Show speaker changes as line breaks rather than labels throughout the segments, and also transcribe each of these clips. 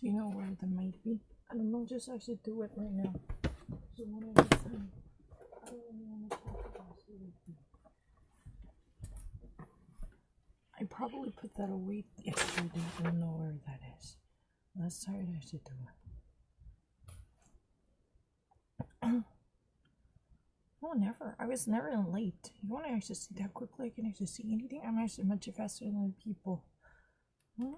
Do you know where that might be? I don't know, just actually do it right now. So one at a time. I don't really want to talk about it. I probably put that away yesterday. I don't know where that is. Last time I should do it. Oh, never. I was never late. You want to actually see that quickly? I can actually see anything. I'm actually much faster than people. Hmm?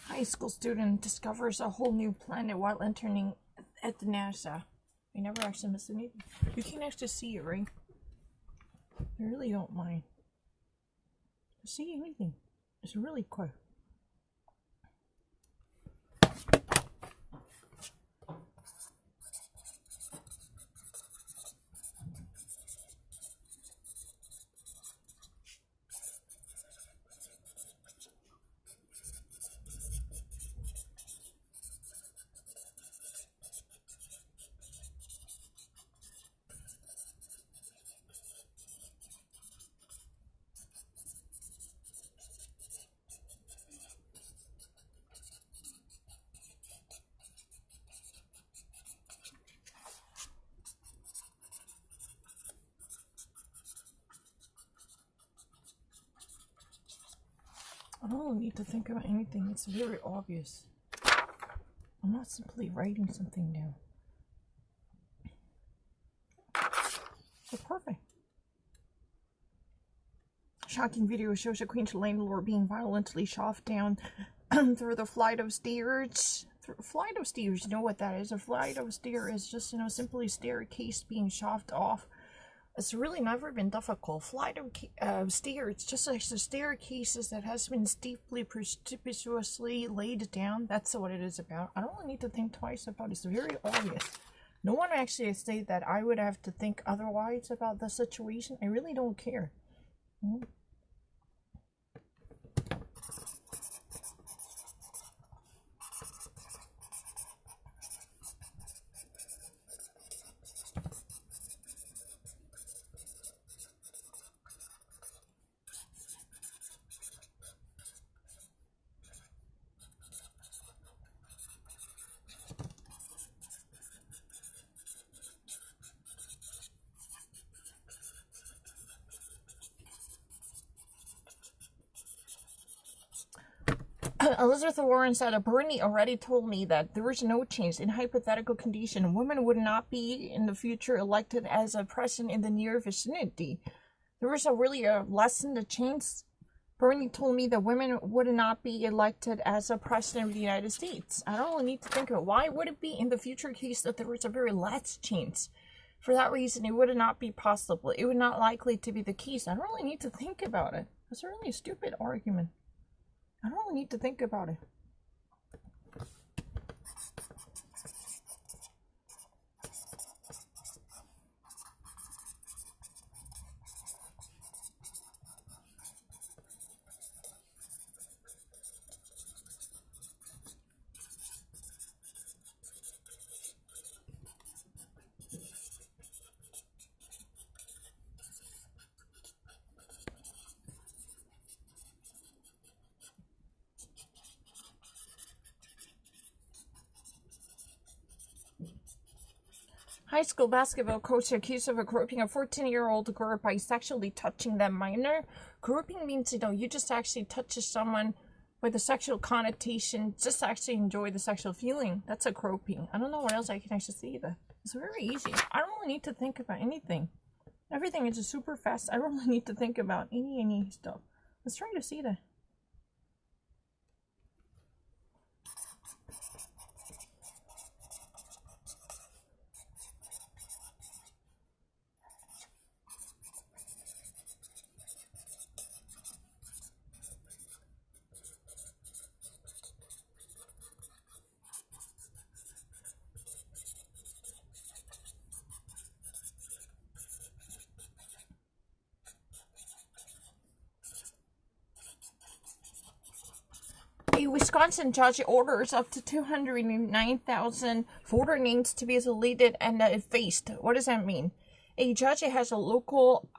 High school student discovers a whole new planet while interning at the NASA. I never actually missed anything. You can actually see it, right? I really don't mind. See anything. It's really quick. I don't need to think about anything. It's very obvious. I'm not simply writing something down. So perfect. Shocking video shows a Queen's landlord being violently shoved down through the flight of stairs. Flight of stairs, you know what that is? A flight of stairs is just, simply staircase being shoved off. It's really never been difficult. Flight of stairs, just like the staircases that has been steeply, precipitously laid down. That's what it is about. I don't need to think twice about it. It's very obvious. No one actually said that I would have to think otherwise about the situation. I really don't care. Elizabeth Warren said, Bernie already told me that there is no change in hypothetical condition. Women would not be in the future elected as a president in the near vicinity. There is a lesson to change. Bernie told me that women would not be elected as a president of the United States. I don't really need to think of it. Why would it be in the future case that there was a very less chance? For that reason, it would not be possible. It would not likely to be the case. I don't really need to think about it. That's a really stupid argument. I don't really need to think about it. High school basketball coach accused of groping a 14-year-old girl by sexually touching that minor. Groping means, you just actually touch someone with a sexual connotation, just actually enjoy the sexual feeling. That's a groping. I don't know what else I can actually see that. It's very easy. I don't really need to think about anything. Everything is just super fast. I don't really need to think about any stuff. Let's try to see that. Wisconsin judge orders up to 209,000 voter names to be deleted and effaced. What does that mean? A judge has a local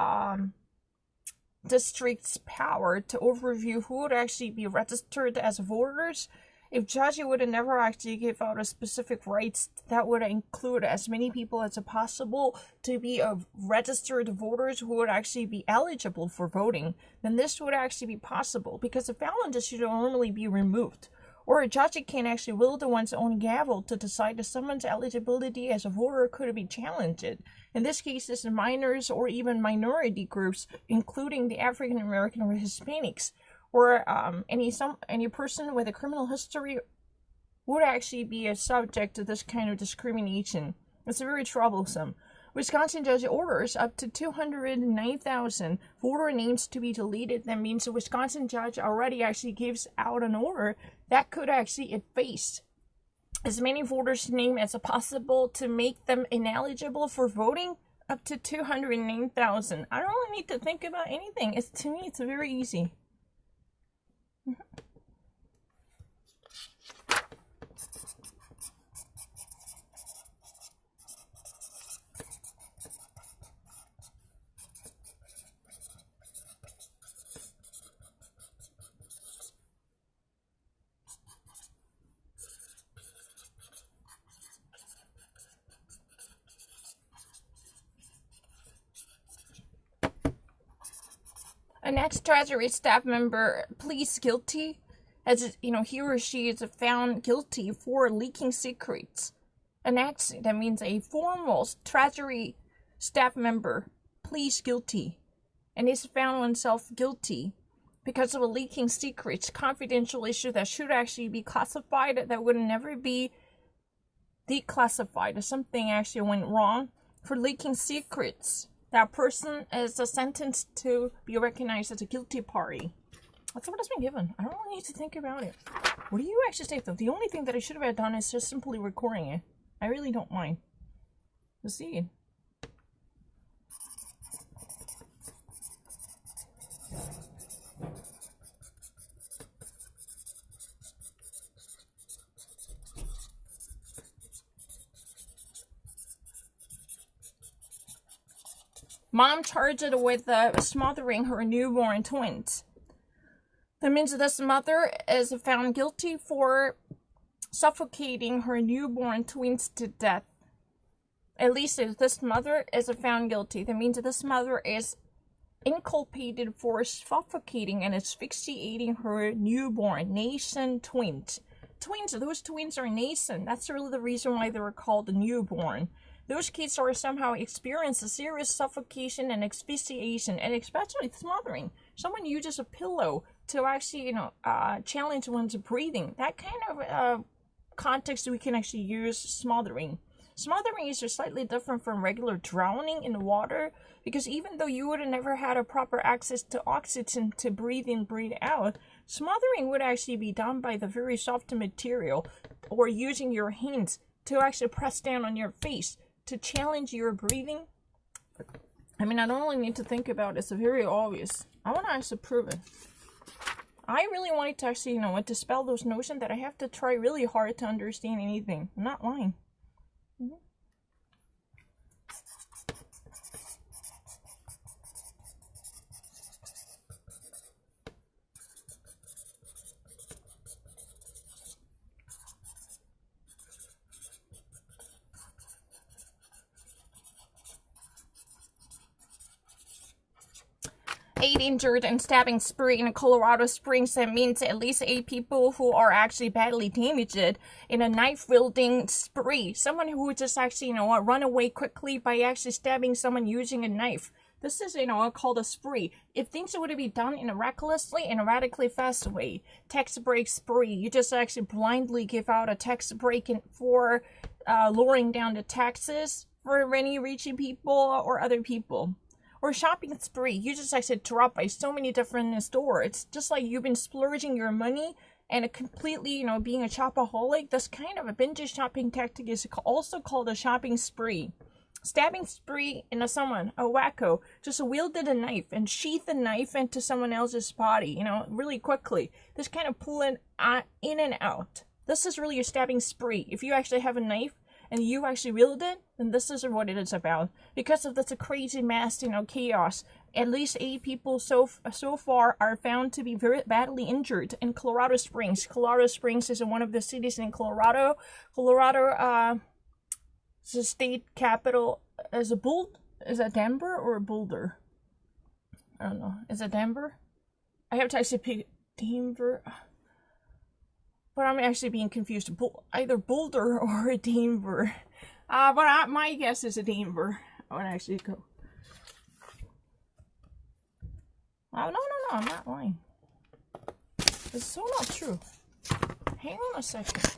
district's power to overview who would actually be registered as voters. If judge would never actually give out a specific rights that would include as many people as possible to be registered voters who would actually be eligible for voting, then this would actually be possible, because a felon should normally be removed. Or a judge can actually wield one's own gavel to decide if someone's eligibility as a voter could be challenged. In this case, it's minors or even minority groups, including the African American or Hispanics, or any person with a criminal history would actually be subject to this kind of discrimination. It's very troublesome. Wisconsin judge orders up to 209,000 voter names to be deleted. That means the Wisconsin judge already actually gives out an order that could actually efface as many voters' names as possible to make them ineligible for voting. Up to 209,000. I don't really need to think about anything. To me, it's very easy. An ex-Treasury staff member pleads guilty, as he or she is found guilty for leaking secrets. That means a formal Treasury staff member pleads guilty, and is found oneself guilty because of a leaking secrets, confidential issue that should actually be classified, that would never be declassified. If something actually went wrong for leaking secrets, that person is sentenced to be recognized as a guilty party. That's what has been given. I don't really need to think about it. What do you actually say, though? The only thing that I should have done is just simply recording it. I really don't mind. Let's see. Mom charged with smothering her newborn twins. That means this mother is found guilty for suffocating her newborn twins to death. At least if this mother is found guilty, that means this mother is inculpated for suffocating and asphyxiating her newborn nascent twins. Those twins are nascent. That's really the reason why they were called newborn. Those kids are somehow experience a serious suffocation and asphyxiation, and especially smothering. Someone uses a pillow to actually, challenge one's breathing. That kind of context we can actually use smothering. Smothering is just slightly different from regular drowning in water, because even though you would have never had a proper access to oxygen to breathe in, breathe out, smothering would actually be done by the very soft material, or using your hands to actually press down on your face to challenge your breathing. I mean, I don't really need to think about it. It's very obvious. I want to actually prove it. I really wanted to actually, dispel those notions that I have to try really hard to understand anything. I'm not lying. 8 injured in stabbing spree in Colorado Springs. That means at least 8 people who are actually badly damaged in a knife-wielding spree. Someone who just actually, run away quickly by actually stabbing someone using a knife. This is, called a spree. If things would be done in a recklessly and erratically fast way, tax break spree, you just actually blindly give out a tax break for lowering down the taxes for any reaching people or other people. Or shopping spree, you just actually drop by so many different stores. It's just like you've been splurging your money and completely, being a shopaholic. This kind of a binge shopping tactic is also called a shopping spree. Stabbing spree into someone, a wacko, just wielded a knife and sheathed the knife into someone else's body, you know, really quickly. This kind of pulling in and out. This is really a stabbing spree. If you actually have a knife and you actually wield it, then this is what it is about. Because of this crazy mass, you know, chaos, at least 8 people so far are found to be very badly injured in Colorado Springs. Colorado Springs is one of the cities in Colorado. It's the state capital. Is it Denver or Boulder? I don't know. Is it Denver? I have to actually pick Denver. But I'm actually being confused. Either Boulder or Denver. But my guess is a Denver. I would actually go. Oh, no, I'm not lying. It's so not true. Hang on a second.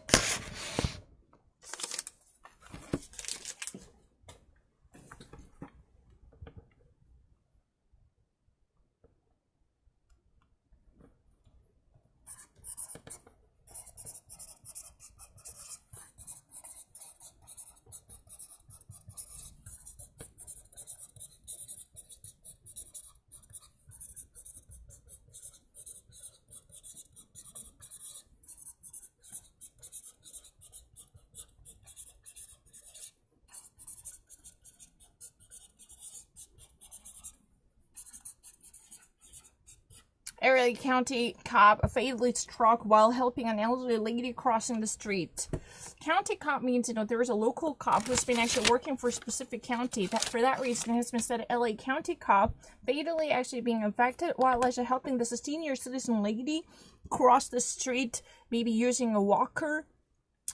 LA County cop fatally struck while helping an elderly lady crossing the street. County cop means, you know, there is a local cop who's been actually working for a specific county. That for that reason has been said LA County cop fatally actually being affected while actually helping this senior citizen lady cross the street, maybe using a walker.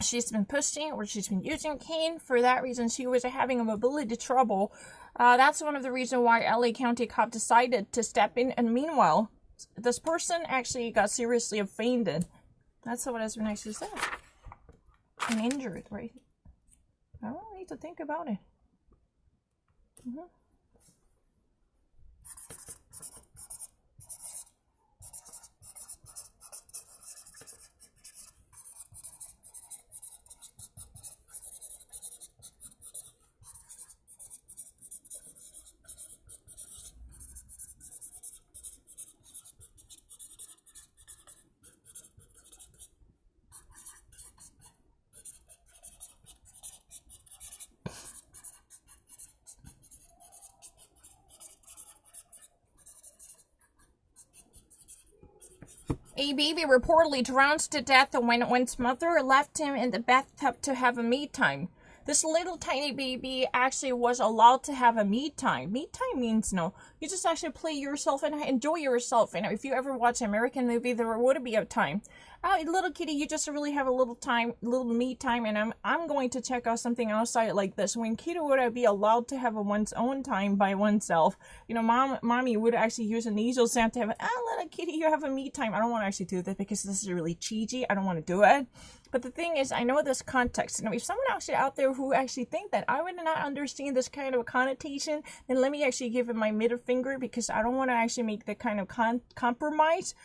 She's been pushing or she's been using a cane. For that reason, she was having a mobility trouble. That's one of the reasons why LA County cop decided to step in. And meanwhile, this person actually got seriously offended. That's what has been actually said. And injured, right? I don't need to think about it. A baby reportedly drowned to death when its mother left him in the bathtub to have a me time. This little tiny baby actually was allowed to have a me time. Me time means, no, you just actually play yourself and enjoy yourself. And if you ever watch an American movie, there would be a time. Little kitty, you just really have a little me time, and I'm going to check out something outside like this. When kitty would be allowed to have one's own time by oneself, you know, mommy would actually use a nasal sound to have, little kitty, you have a me time. I don't want to actually do that because this is really cheesy. I don't want to do it. But the thing is, I know this context. You know, if someone actually out there who actually think that I would not understand this kind of connotation, then let me actually give it my middle finger, because I don't want to actually make that kind of compromise.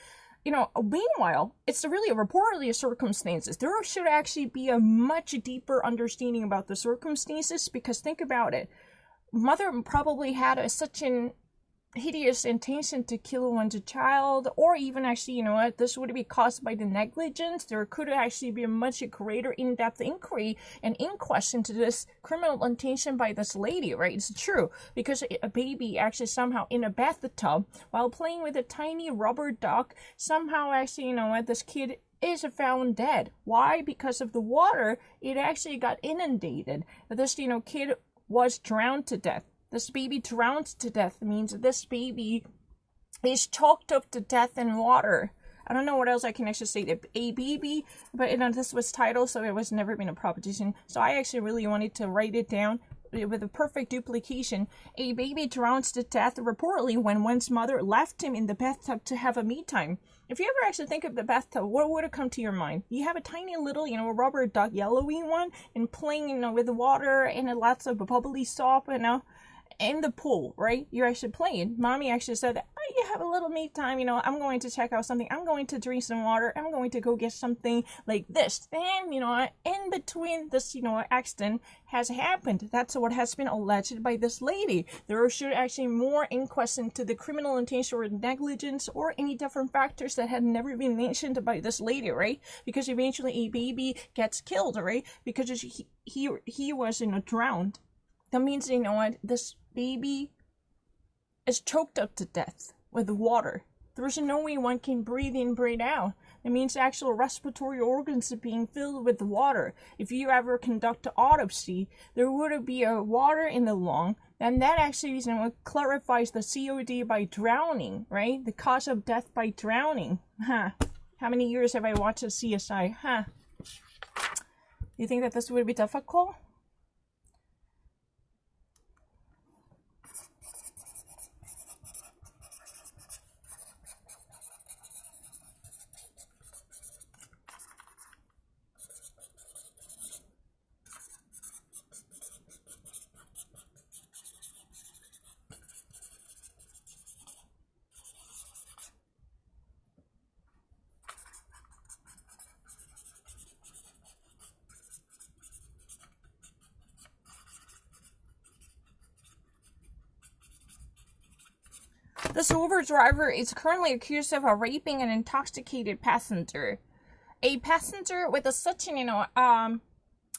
You know, meanwhile, it's really reportedly circumstances. There should actually be a much deeper understanding about the circumstances, because think about it. Mother probably had such an hideous intention to kill one's child, or even actually, you know what, this would be caused by the negligence. There could actually be a much greater in-depth inquiry and inquest into this criminal intention by this lady, right? It's true, because a baby actually somehow in a bathtub while playing with a tiny rubber duck, somehow actually, you know what, this kid is found dead. Why? Because of the water, it actually got inundated. This, you know, kid was drowned to death. This baby drowned to death means this baby is choked up to death in water. I don't know what else I can actually say. A baby, but you know, this was titled, so it was never been a proposition. So I actually really wanted to write it down with a perfect duplication. A baby drowns to death reportedly when one's mother left him in the bathtub to have a me time. If you ever actually think of the bathtub, what would have come to your mind? You have a tiny little, you know, rubber duck, yellowy one, and playing, you know, with the water and lots of bubbly soap, you know. in the pool, right? You're actually playing. Mommy actually said, oh, you have a little me time, you know, I'm going to check out something. I'm going to drink some water. I'm going to go get something like this. And, you know, in between this, you know, accident has happened. That's what has been alleged by this lady. There should actually more inquest into the criminal intention or negligence or any different factors that had never been mentioned by this lady, right? Because eventually a baby gets killed, right? Because he was, you know, drowned. That means, you know what, this baby is choked up to death with water. There's no way one can breathe in, breathe out. It means actual respiratory organs are being filled with water. If you ever conduct an autopsy, there would be a water in the lung, and that actually, you know, clarifies the COD by drowning, right? The cause of death by drowning. Huh. How many years have I watched a CSI? Huh. You think that this would be difficult? This Uber driver is currently accused of raping an intoxicated passenger. A passenger with such an, you know,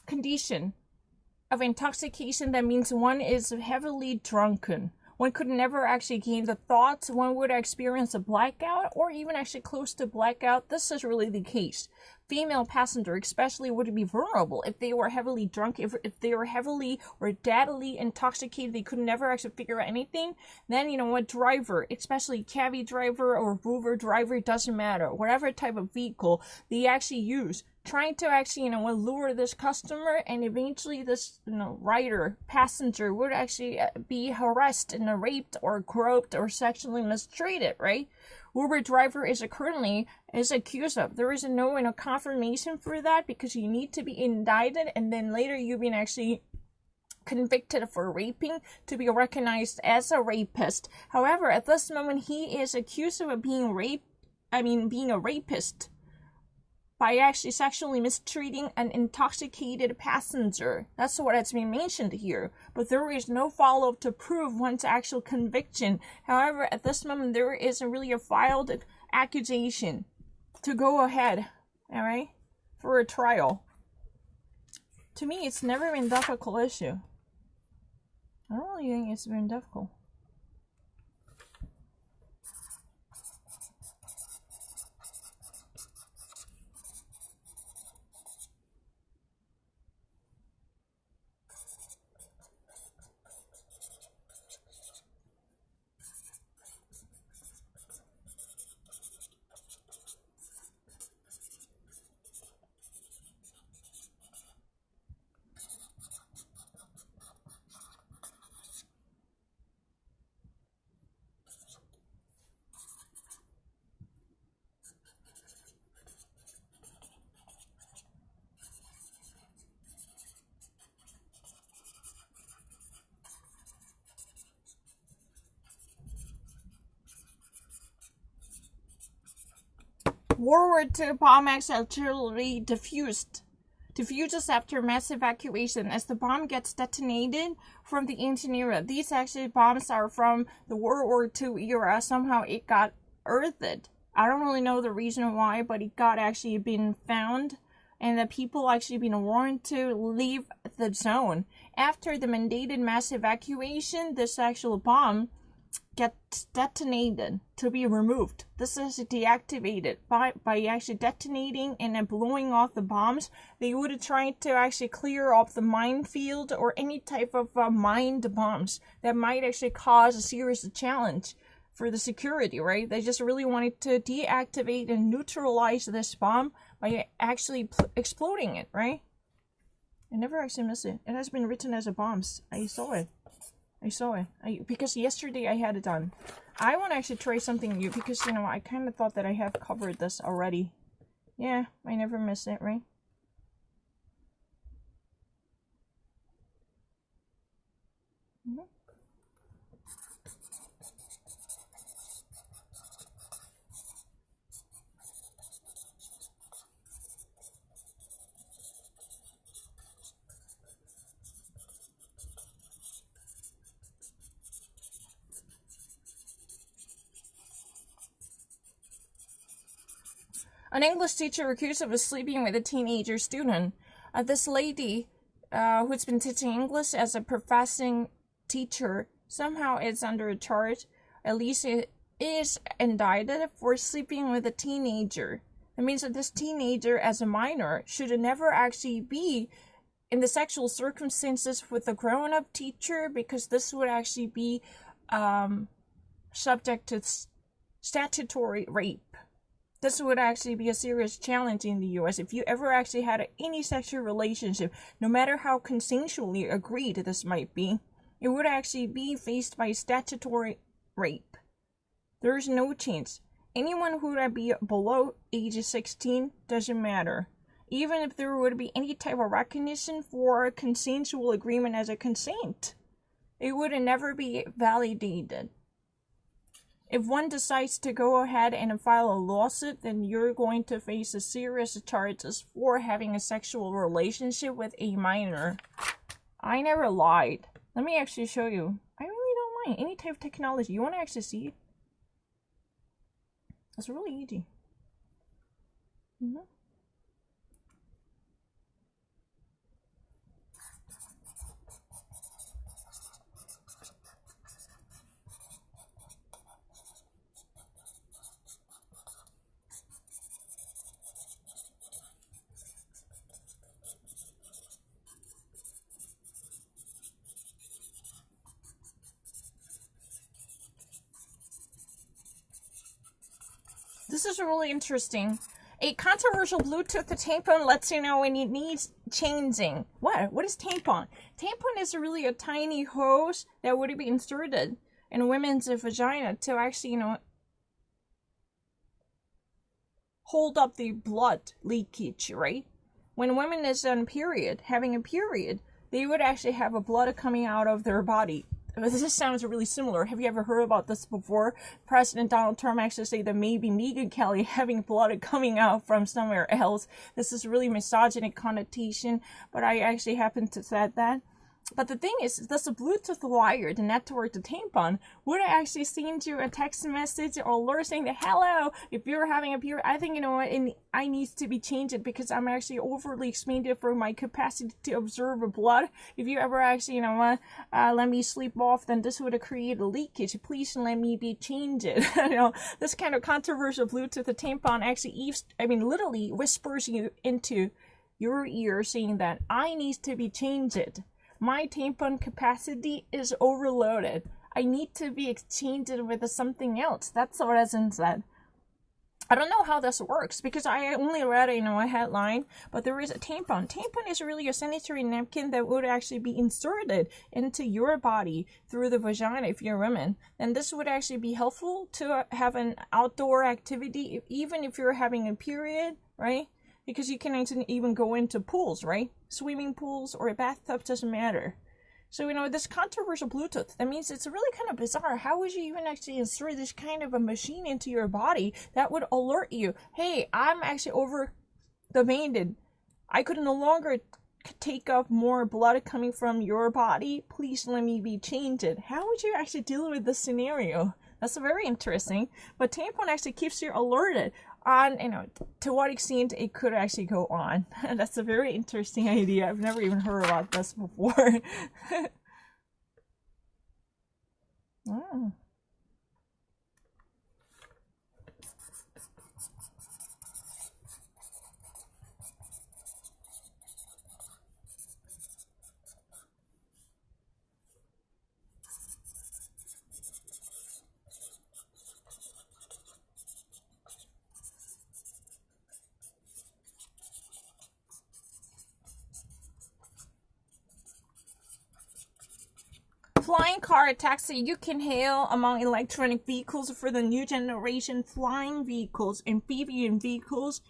condition of intoxication that means one is heavily drunken. One could never actually gain the thoughts. One would experience a blackout or even actually close to blackout. This is really the case. Female passenger especially would be vulnerable if they were heavily drunk, if they were heavily or deadly intoxicated, they could never actually figure out anything. Then, you know what, driver, especially cabby driver or Uber driver, it doesn't matter. Whatever type of vehicle they actually use, trying to actually, you know, lure this customer, and eventually this, you know, rider, passenger would actually be harassed and raped or groped or sexually mistreated, right? Uber driver is currently accused of. There is no, you know, confirmation for that because you need to be indicted and then later you've been actually convicted for raping to be recognized as a rapist. However, at this moment, he is accused of being being a rapist by actually sexually mistreating an intoxicated passenger. That's what has been mentioned here. But there is no follow-up to prove one's actual conviction. However, at this moment, there isn't really a filed accusation to go ahead, all right, for a trial. To me, it's never been a difficult issue. I don't really think it's been difficult. World War II bomb actually diffuses after mass evacuation as the bomb gets detonated from the engineer. These actually bombs are from the World War II era. Somehow it got earthed. I don't really know the reason why, but it got actually been found, and the people actually been warned to leave the zone. After the mandated mass evacuation, this actual bomb gets detonated to be removed. This is deactivated by actually detonating and then blowing off the bombs. They would try to actually clear up the minefield or any type of mined bombs that might actually cause a serious challenge for the security, right? They just really wanted to deactivate and neutralize this bomb by actually exploding it, right? I never actually missed it. It has been written as a bombs. I saw it. Because yesterday I had it done. I want to actually try something new because, you know, I kind of thought that I have covered this already. Yeah, I never miss it, right? An English teacher accused of sleeping with a teenager student. This lady, who's been teaching English as a professing teacher, somehow is under charge. At least it is indicted for sleeping with a teenager. That means that this teenager, as a minor, should never actually be in the sexual circumstances with a grown-up teacher, because this would actually be subject to statutory rape. This would actually be a serious challenge in the US. If you ever actually had any sexual relationship, no matter how consensually agreed this might be, it would actually be faced by statutory rape. There's no chance. Anyone who would be below age 16 doesn't matter. Even if there would be any type of recognition for a consensual agreement as a consent, it would never be validated. If one decides to go ahead and file a lawsuit, then you're going to face a serious charges for having a sexual relationship with a minor. I never lied. Let me actually show you. I really don't mind any type of technology. You want to actually see? It's really easy. This is really interesting. A controversial Bluetooth tampon lets you know when it needs changing. What? What is tampon? Tampon is really a tiny hose that would be inserted in a women's vagina to actually, hold up the blood leakage, right? When a woman is on period, having a period, they would actually have a blood coming out of their body. This sounds really similar. Have you ever heard about this before? President Donald Trump actually said that maybe Megyn Kelly having blood coming out from somewhere else. This is really misogynic connotation, but I actually happen to said that. But the thing is, this Bluetooth wire, the network, the tampon, would actually send you a text message or alert saying that, hello, if you're having a period, I think, I need to be changed because I'm actually overly expanded for my capacity to observe blood. If you ever actually, let me sleep off, then this would create a leakage. Please let me be changed. This kind of controversial Bluetooth tampon actually, literally whispers you into your ear saying that I need to be changed. My tampon capacity is overloaded. I need to be exchanged with something else. That's what is said. I don't know how this works because I only read a headline, but there is a tampon. Tampon is really a sanitary napkin that would actually be inserted into your body through the vagina if you're a woman. And this would actually be helpful to have an outdoor activity, even if you're having a period, right? Because you can even go into pools, right? Swimming pools or a bathtub, doesn't matter. So, this controversial Bluetooth, that means it's really kind of bizarre. How would you even actually insert this kind of a machine into your body that would alert you, hey, I'm actually over demanded. I could no longer take up more blood coming from your body. Please let me be changed. How would you actually deal with this scenario? That's very interesting. But tampon actually keeps you alerted on, to what extent it could actually go on. That's a very interesting idea. I've never even heard about this before. Oh. Flying car taxi, you can hail among electronic vehicles for the new generation flying vehicles, amphibian vehicles,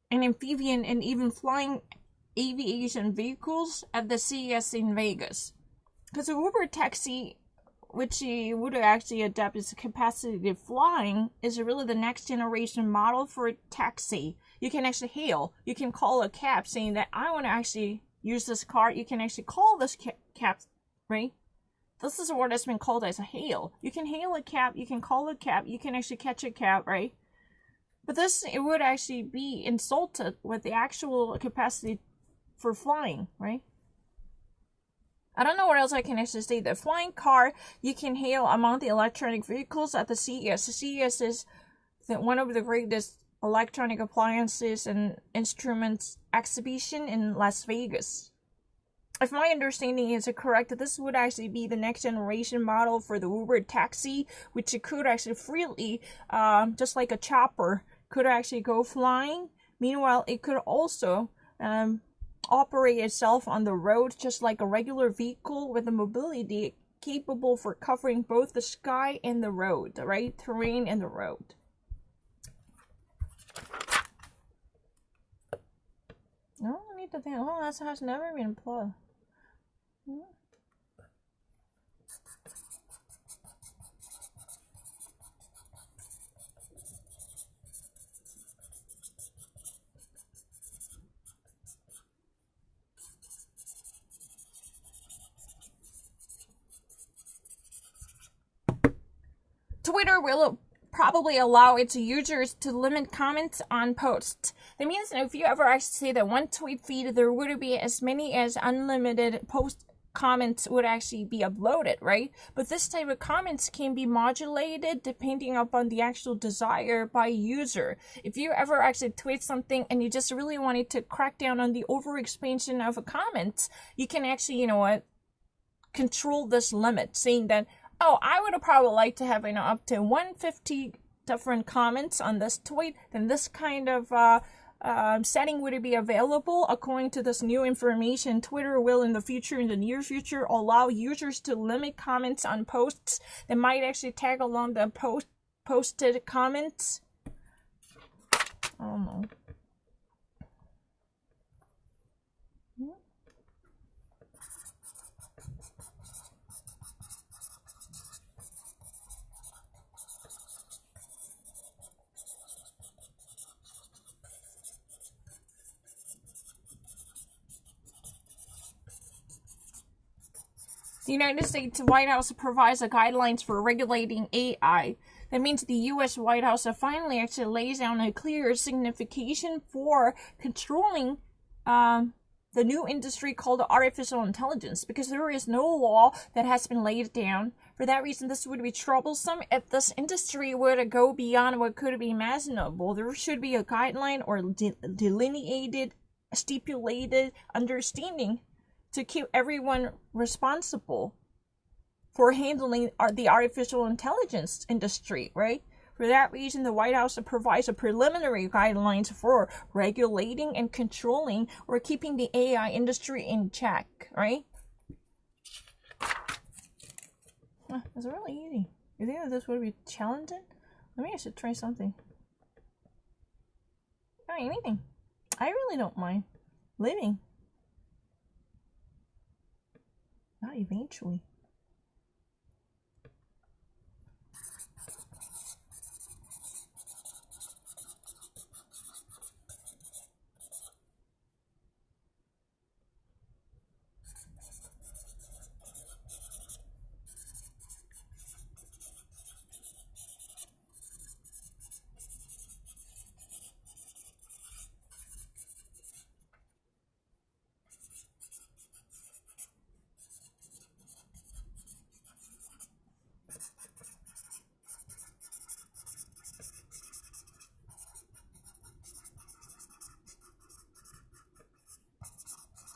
and amphibian and even flying aviation vehicles at the CES in Vegas. Because the Uber taxi, which would actually adapt its capacity to flying, is really the next generation model for a taxi. You can actually hail. You can call a cab saying that I want to actually use this car. You can actually call this cab, right? This is what has been called as a hail. You can hail a cab, you can call a cab, you can actually catch a cab, right? But this, it would actually be insulted with the actual capacity for flying, right? I don't know what else I can actually say. The flying car you can hail among the electronic vehicles at the CES. The CES is one of the greatest electronic appliances and instruments exhibition in Las Vegas. If my understanding is correct, this would actually be the next generation model for the Uber taxi, which it could actually freely, just like a chopper, could actually go flying. Meanwhile, it could also operate itself on the road just like a regular vehicle with a mobility capable for covering both the sky and the road, right? Terrain and the road. No, I need to think. Oh, that has never been plugged. Twitter will probably allow its users to limit comments on posts. That means that if you ever actually say that one tweet feed, there would be as many as unlimited post comments would actually be uploaded, right? But this type of comments can be modulated depending upon the actual desire by user. If you ever actually tweet something and you just really wanted to crack down on the overexpansion of a comment, you can actually, control this limit, saying that, oh, I would have probably liked to have, up to 150 different comments on this tweet, then this kind of setting would be available. According to this new information, Twitter will in the near future, allow users to limit comments on posts that might actually tag along the posted comments. I don't know. The United States White House provides the guidelines for regulating AI. That means the U.S. White House finally actually lays down a clear signification for controlling the new industry called artificial intelligence, because there is no law that has been laid down. For that reason, this would be troublesome if this industry were to go beyond what could be imaginable. There should be a guideline or delineated, stipulated understanding to keep everyone responsible for handling the artificial intelligence industry, right? For that reason, the White House provides a preliminary guidelines for regulating and controlling or keeping the AI industry in check, right? It's really easy. You think that this would be challenging? Maybe I should try something. Try anything. I really don't mind living. Not eventually.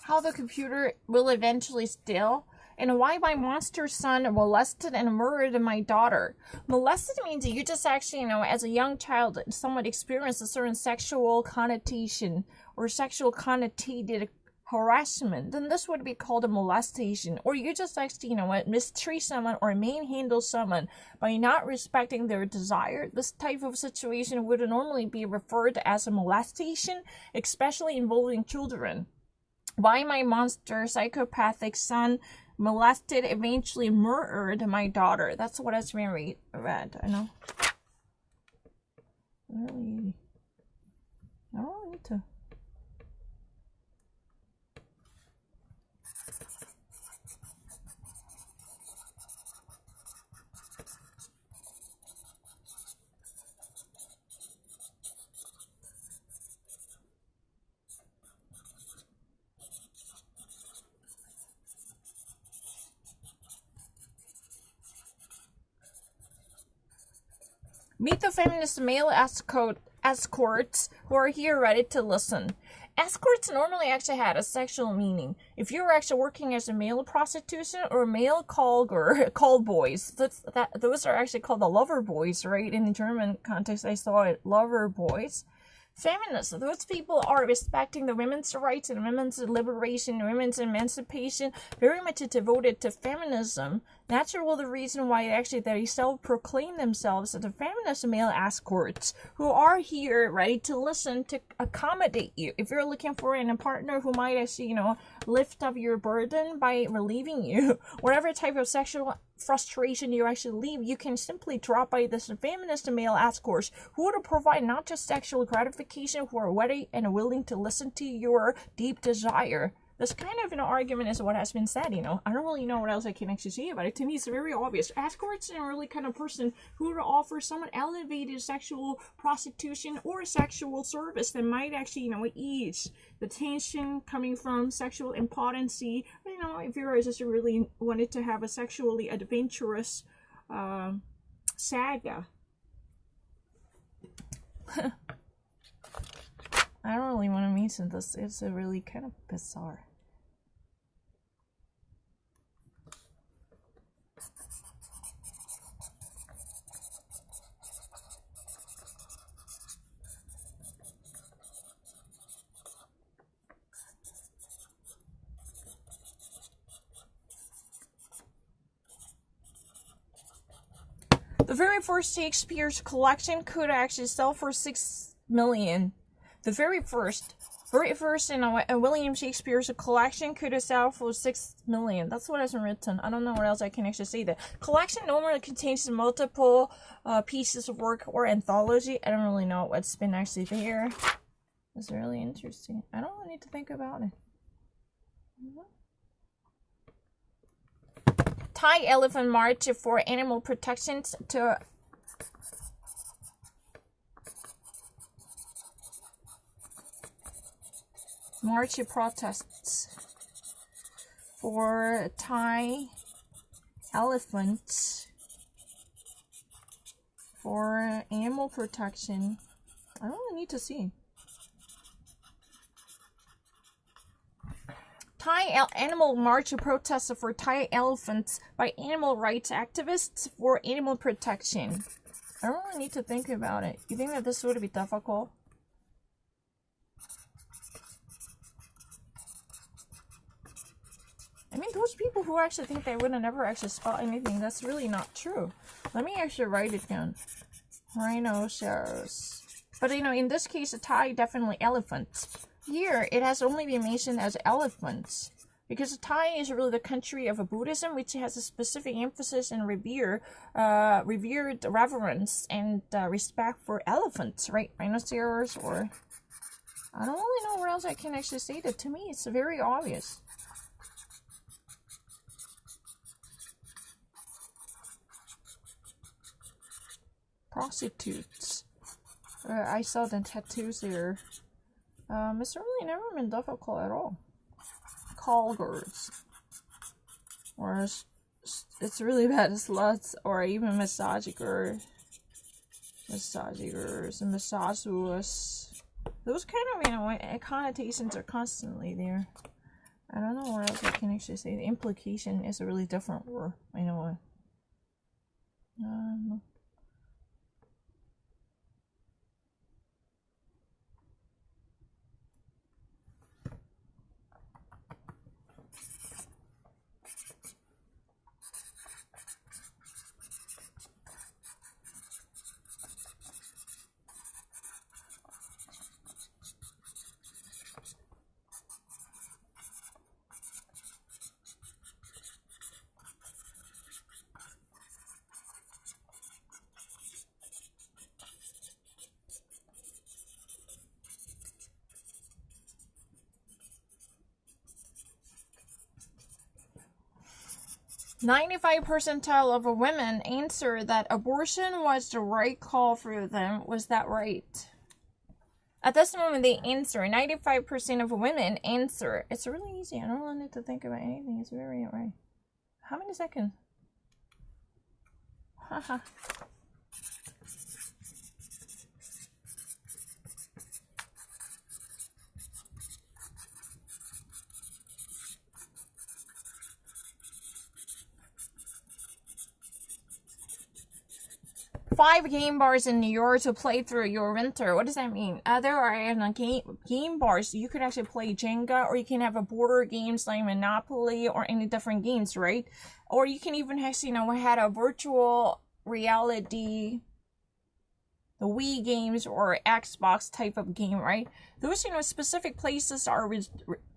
How the computer will eventually steal, and why my monster son molested and murdered my daughter. Molested means you just actually, as a young child, someone experienced a certain sexual connotation or sexual connotated harassment, then this would be called a molestation. Or you just actually, mistreat someone or manhandle someone by not respecting their desire. This type of situation would normally be referred as a molestation, especially involving children. Why my monster psychopathic son molested, eventually murdered my daughter. That's what it's been read. I know. Really, I don't need to. Meet the feminist male escorts who are here ready to listen. Escorts normally actually had a sexual meaning. If you were actually working as a male prostitution or male call boys, those are actually called the lover boys, right? In the German context, I saw it, lover boys. Feminists, those people are respecting the women's rights and women's liberation, women's emancipation, very much devoted to feminism. That's well the reason why actually they self-proclaim themselves as the feminist male escorts who are here ready to listen, to accommodate you. If you're looking for a partner who might actually, lift up your burden by relieving you, whatever type of sexual frustration you actually leave, you can simply drop by this feminist male escorts who would provide not just sexual gratification, who are ready and willing to listen to your deep desire. This kind of argument is what has been said, I don't really know what else I can actually say about it. To me, it's very obvious. Escorts are really kind of person who would offer somewhat elevated sexual prostitution or sexual service that might actually, ease the tension coming from sexual impotency. If you're just really wanted to have a sexually adventurous saga. I don't really want to mention this. It's a really kind of bizarre. The very first Shakespeare's collection could actually sell for $6 million. The very first in William Shakespeare's collection could sell for $6 million. That's what has been written. I don't know what else I can actually say. The collection normally contains multiple pieces of work or anthology. I don't really know what's been actually there. It's really interesting. I don't really need to think about it. Thai elephant march for animal protection to march protests for Thai elephants for animal protection. I don't really need to see. Thai animal march protests for Thai elephants by animal rights activists for animal protection. I don't really need to think about it. You think that this would be difficult? I mean, those people who actually think they would have never actually spot anything, that's really not true. Let me actually write it down. Rhinoceros. But, in this case, a Thai definitely elephants. Here, it has only been mentioned as elephants. Because Thai is really the country of Buddhism, which has a specific emphasis and revered reverence and respect for elephants, right? Rhinoceros, or... I don't really know where else I can actually say that. To me, it's very obvious. Prostitutes. I saw the tattoos here. It's really never been difficult at all. Call girls. Or it's really bad sluts, or even massagers, and massagers. Those kind of, connotations are constantly there. I don't know where else I can actually say. The implication is a really different word. I know what. 95 percentile of women answer that abortion was the right call for them. Was that right? At this moment, they answer. 95% of women answer. It's really easy. I don't really need to think about anything. It's very right. How many seconds? Haha. 5 game bars in New York to play through your winter. What does that mean? There are game bars. You could actually play Jenga, or you can have a board games like Monopoly or any different games, right? Or you can even actually, have a virtual reality, the Wii games or Xbox type of game, right? Those, specific places are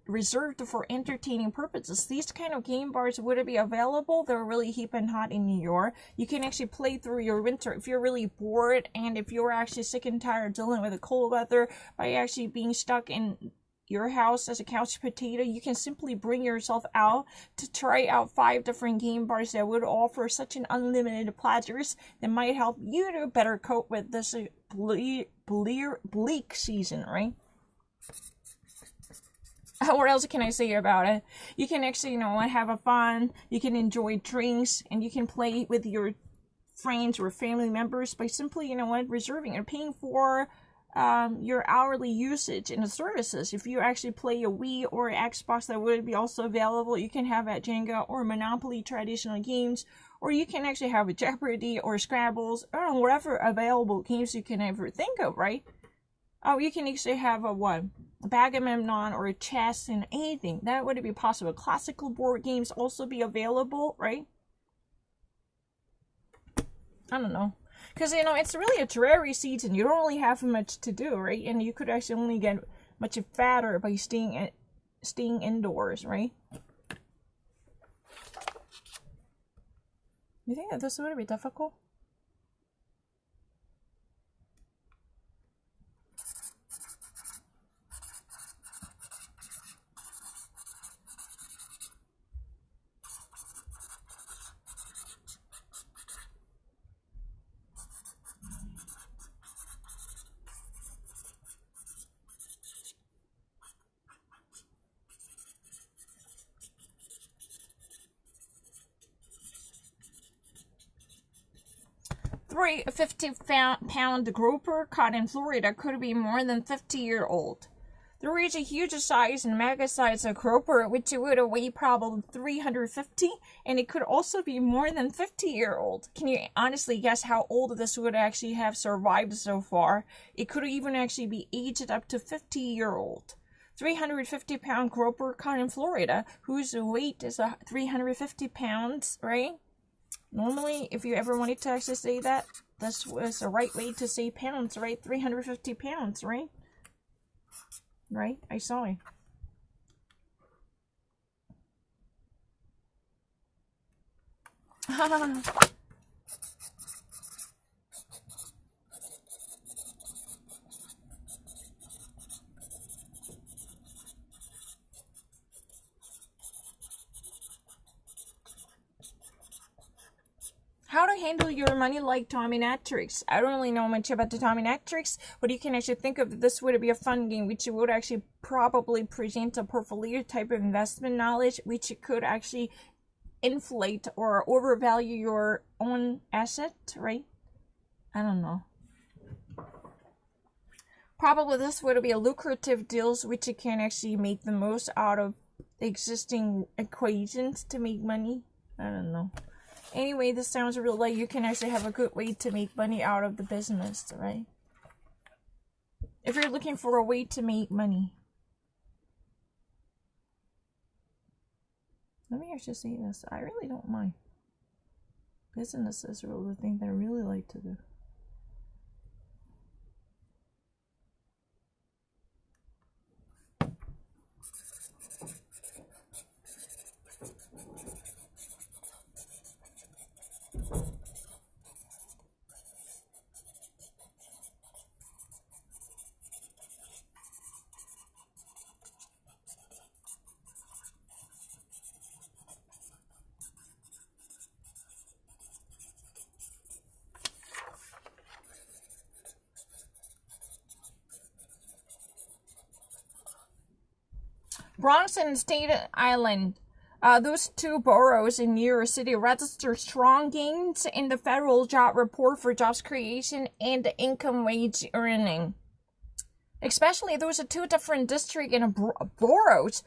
reserved for entertaining purposes. These kind of game bars would be available. They're really hip and hot in New York. You can actually play through your winter if you're really bored, and if you're actually sick and tired of dealing with the cold weather by actually being stuck in your house as a couch potato. You can simply bring yourself out to try out 5 different game bars that would offer such an unlimited pleasures that might help you to better cope with this bleak season, right? What else can I say about it? You can actually, have a fun, you can enjoy drinks, and you can play with your friends or family members by simply, reserving and paying for your hourly usage in the services. If you actually play a Wii or Xbox, that would be also available. You can have at Jenga or Monopoly traditional games, or you can actually have a Jeopardy or Scrabbles, or whatever available games you can ever think of, right? Oh, you can actually have a Bagamemnon or a chess and anything. That would be possible. Classical board games also be available, right? I don't know. Because, it's really a dreary season. You don't really have much to do, right? And you could actually only get much fatter by staying indoors, right? You think that this would be difficult? A 50-pound grouper caught in Florida could be more than 50-year-old. They reach a huge size and mega size of grouper, which would weigh probably 350, and it could also be more than 50-year-old. Can you honestly guess how old this would actually have survived so far? It could even actually be aged up to 50-year-old. 350-pound grouper caught in Florida, whose weight is 350 pounds, right? Normally, if you ever wanted to actually say that, this was the right way to say pounds, right? 350 pounds, right? Right? I saw it. How to handle your money like dominatrix. I don't really know much about the dominatrix, but you can actually think of this would be a fun game, which would actually probably present a portfolio type of investment knowledge, which could actually inflate or overvalue your own asset, right? I don't know. Probably this would be a lucrative deals, which you can actually make the most out of existing equations to make money. I don't know. Anyway, this sounds real like you can actually have a good way to make money out of the business, right? If you're looking for a way to make money. Let me actually say this. I really don't mind. Business is really the thing that I really like to do. Bronx and Staten Island. Those 2 boroughs in New York City registered strong gains in the federal job report for jobs creation and income wage earning. Especially those are 2 different districts and boroughs.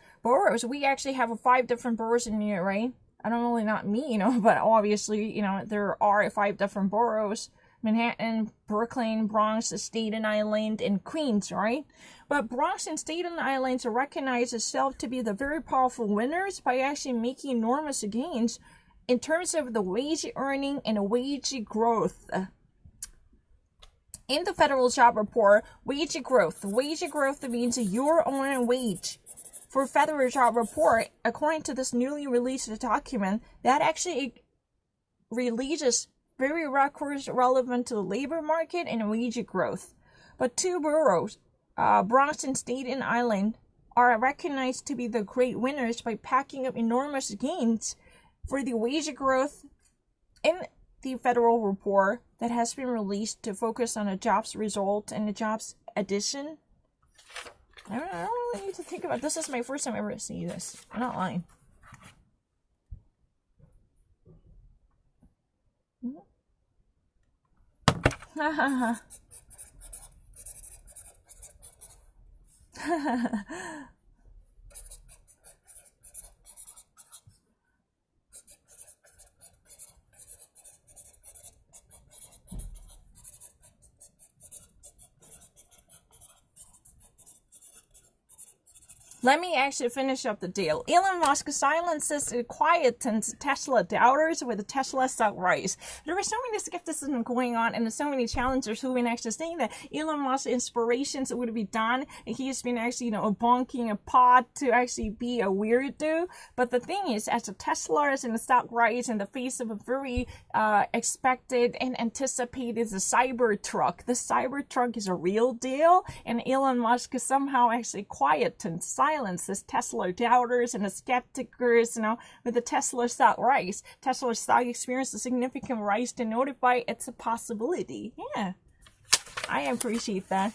We actually have 5 different boroughs in New York, right? I don't really, not me, but obviously, there are 5 different boroughs. Manhattan, Brooklyn, Bronx, Staten Island, and Queens, right? But Bronx and Staten Island recognize itself to be the very powerful winners by actually making enormous gains in terms of the wage earning and wage growth. In the federal job report, wage growth means your own wage. For federal job report, according to this newly released document, that actually releases very records relevant to the labor market and wage growth. But two boroughs, Bronx and Staten Island, are recognized to be the great winners by packing up enormous gains for the wage growth in the federal report that has been released to focus on the jobs result and the jobs addition. I don't really need to think about this. This is my first time ever seeing this. I'm not lying. Ha ha ha. Let me actually finish up the deal. Elon Musk silences quietens Tesla doubters with the Tesla stock rise. There was so many skepticism going on, and so many challengers who've been actually saying that Elon Musk's inspirations would be done, and he's been actually, bonking a pot to actually be a weirdo. But the thing is, as the Teslas and the stock rise in the face of a very expected and anticipated Cybertruck, the Cybertruck is a real deal, and Elon Musk somehow actually quietens, silences Tesla doubters and the skeptics, with the Tesla stock rise. Tesla stock experienced a significant rise to notify it's a possibility. Yeah, I appreciate that.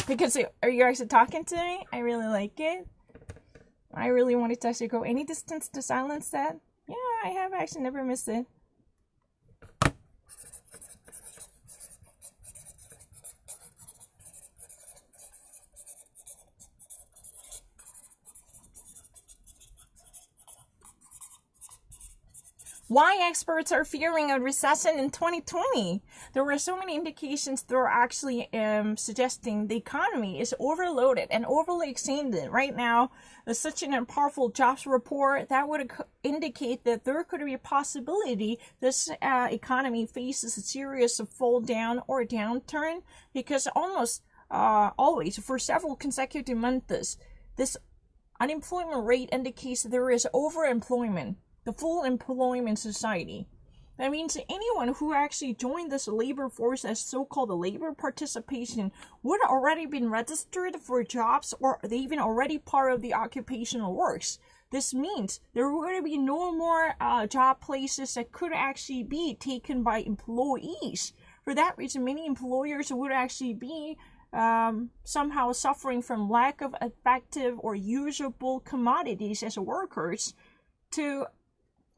Because are you actually talking to me? I really like it. I really wanted to actually go any distance to silence that. Yeah, I have actually never missed it. Why experts are fearing a recession in 2020. There were so many indications that are actually suggesting the economy is overloaded and overly extended. Right now, there's such a powerful jobs report that would indicate that there could be a possibility this economy faces a serious fall down or downturn, because almost always for several consecutive months, this unemployment rate indicates that there is overemployment. The full employment society. That means anyone who actually joined this labor force as so-called labor participation would have already been registered for jobs, or they even already part of the occupational works. This means there would be no more job places that could actually be taken by employees. For that reason, many employers would actually be somehow suffering from lack of effective or usable commodities as workers to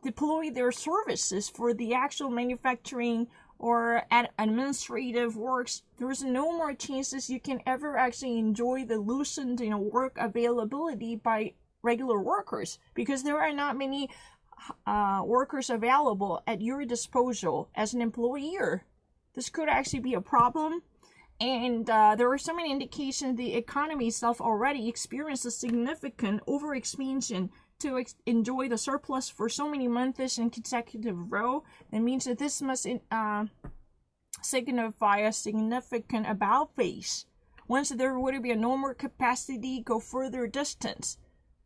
deploy their services for the actual manufacturing or administrative works. There's no more chances you can ever actually enjoy the loosened work availability by regular workers, because there are not many workers available at your disposal as an employer. This could actually be a problem. And there are so many indications the economy itself already experienced a significant overexpansion to enjoy the surplus for so many months in consecutive row. That means that this must signify a significant about phase. Once there would be a no more capacity go further distance,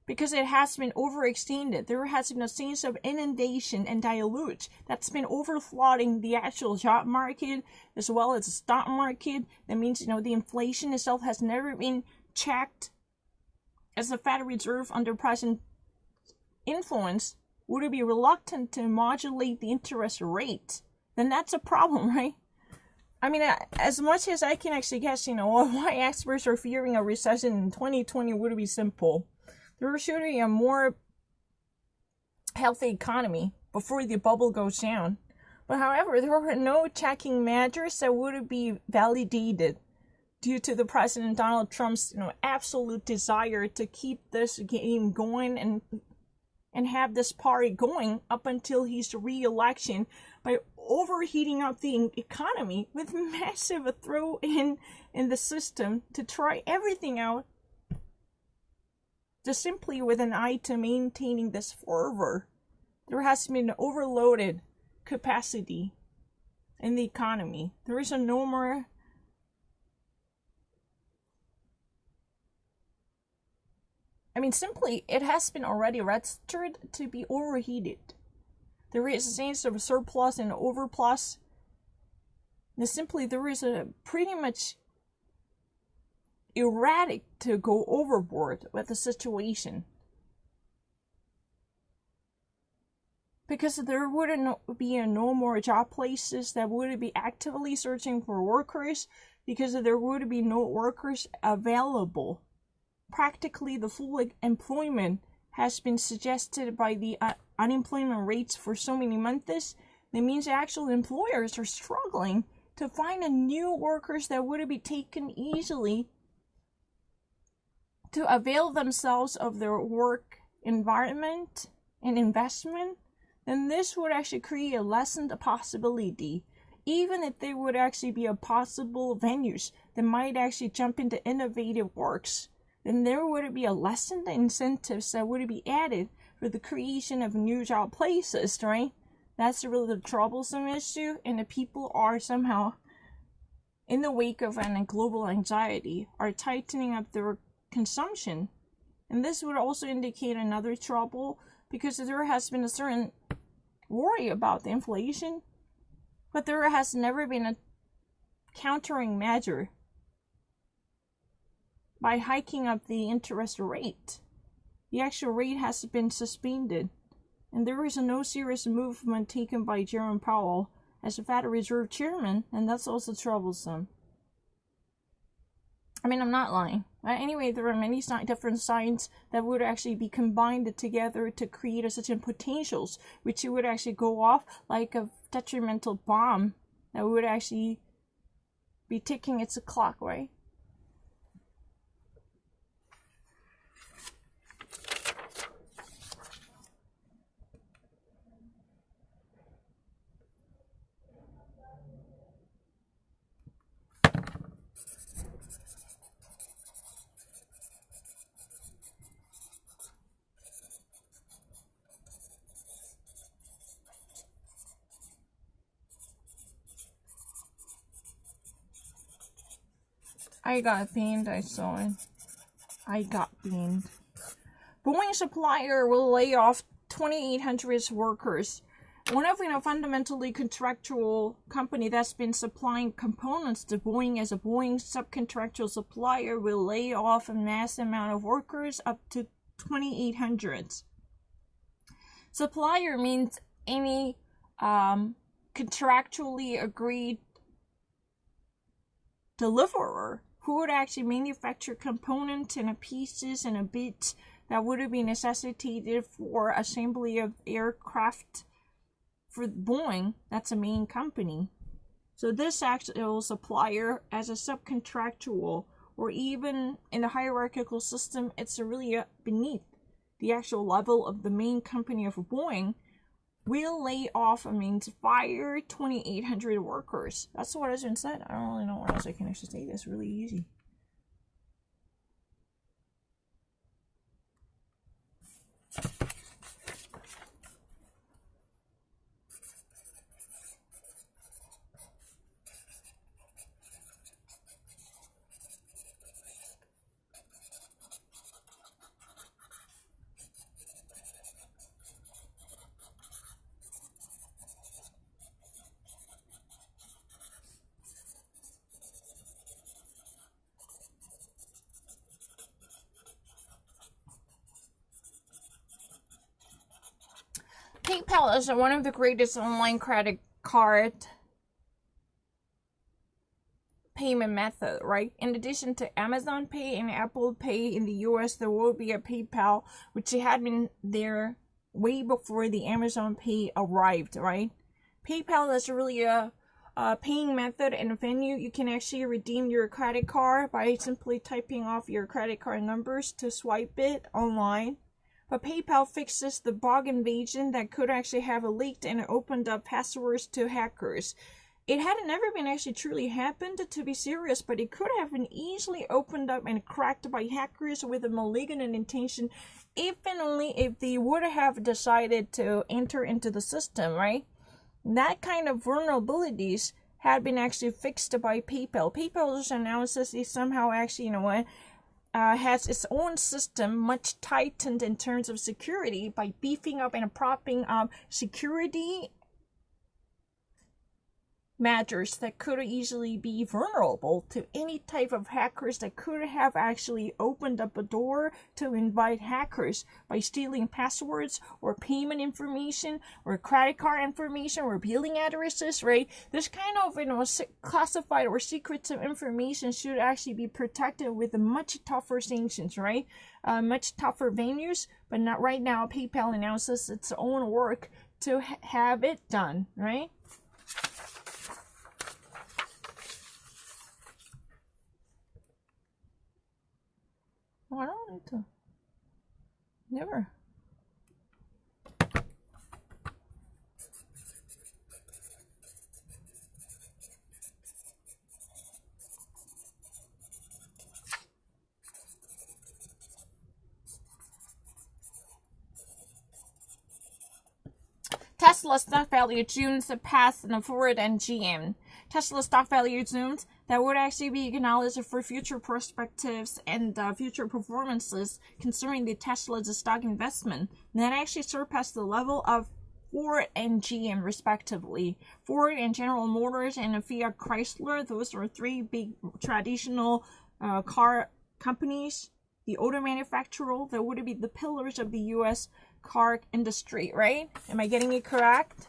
because it has been overextended. There has been a sense of inundation and dilute that's been overflooding the actual job market as well as the stock market. That means the inflation itself has never been checked, as the Federal Reserve under present influence would be reluctant to modulate the interest rate. Then that's a problem, right? I mean, as much as I can actually guess, why experts are fearing a recession in 2020 would be simple. There should be a more healthy economy before the bubble goes down. But however, there were no checking measures that would be validated due to the President Donald Trump's absolute desire to keep this game going and have this party going up until his re-election by overheating up the economy with massive throw in the system to try everything out, just simply with an eye to maintaining this fervor. There has been overloaded capacity in the economy. There is no more simply, it has been already registered to be overheated. There is a sense of surplus and overplus. And simply, there is a pretty much erratic to go overboard with the situation. Because there wouldn't be no more job places that would be actively searching for workers, because there would be no workers available. Practically the full employment has been suggested by the unemployment rates for so many months. That means actual employers are struggling to find a new workers that would be taken easily to avail themselves of their work environment and investment. Then this would actually create a lessened possibility. Even if there would actually be a possible venues that might actually jump into innovative works, then there would be a lessened incentives that would be added for the creation of new job places, right? That's really the troublesome issue, and the people are somehow, in the wake of a global anxiety, are tightening up their consumption. And this would also indicate another trouble, because there has been a certain worry about the inflation, but there has never been a countering measure by hiking up the interest rate. The actual rate has been suspended, and there is no serious movement taken by Jerome Powell as the Federal Reserve Chairman, and that's also troublesome. I'm not lying. Anyway, there are many different signs that would actually be combined together to create such potentials, which would actually go off like a detrimental bomb that would actually be ticking its clock, right? I got banned, I saw it. I got banned. Boeing supplier will lay off 2,800 workers. One of a fundamentally contractual company that's been supplying components to Boeing as a Boeing subcontractual supplier will lay off a mass amount of workers, up to 2,800. Supplier means any contractually agreed deliverer who would actually manufacture components and pieces and bits that would be necessitated for assembly of aircraft for Boeing. That's a main company. So this actual supplier, as a subcontractual, or even in the hierarchical system, it's really beneath the actual level of the main company of Boeing, will lay off, fire 2,800 workers. That's what has been said. I don't really know what else I can actually say. That's really easy. PayPal is one of the greatest online credit card payment method, right? In addition to Amazon Pay and Apple Pay in the US, there will be a PayPal, which had been there way before the Amazon Pay arrived, right? PayPal is really a paying method and a venue. You can actually redeem your credit card by simply typing off your credit card numbers to swipe it online. but PayPal fixes the bug invasion that could actually have leaked and opened up passwords to hackers. It had never been actually truly happened, to be serious, but it could have been easily opened up and cracked by hackers with a malignant intention, if and only if they would have decided to enter into the system, right? That kind of vulnerabilities had been actually fixed by PayPal. PayPal just announces it somehow actually, has its own system much tightened in terms of security by beefing up and propping up security measures that could easily be vulnerable to any type of hackers that could have actually opened up a door to invite hackers by stealing passwords or payment information or credit card information or billing addresses, right? This kind of classified or secretive information should actually be protected with much tougher sanctions, right? Much tougher venues, but not right now. PayPal announces its own work to have it done, right? Oh, I don't need to. Never. Tesla stock value zooms past Ford and GM. Tesla stock value zoomed. That would actually be acknowledged for future perspectives and future performances concerning the Tesla's stock investment. And that actually surpassed the level of Ford and GM respectively. Ford and General Motors and Fiat Chrysler, those are three big traditional car companies. The auto manufacturer, that would be the pillars of the U.S. car industry, right? Am I getting it correct?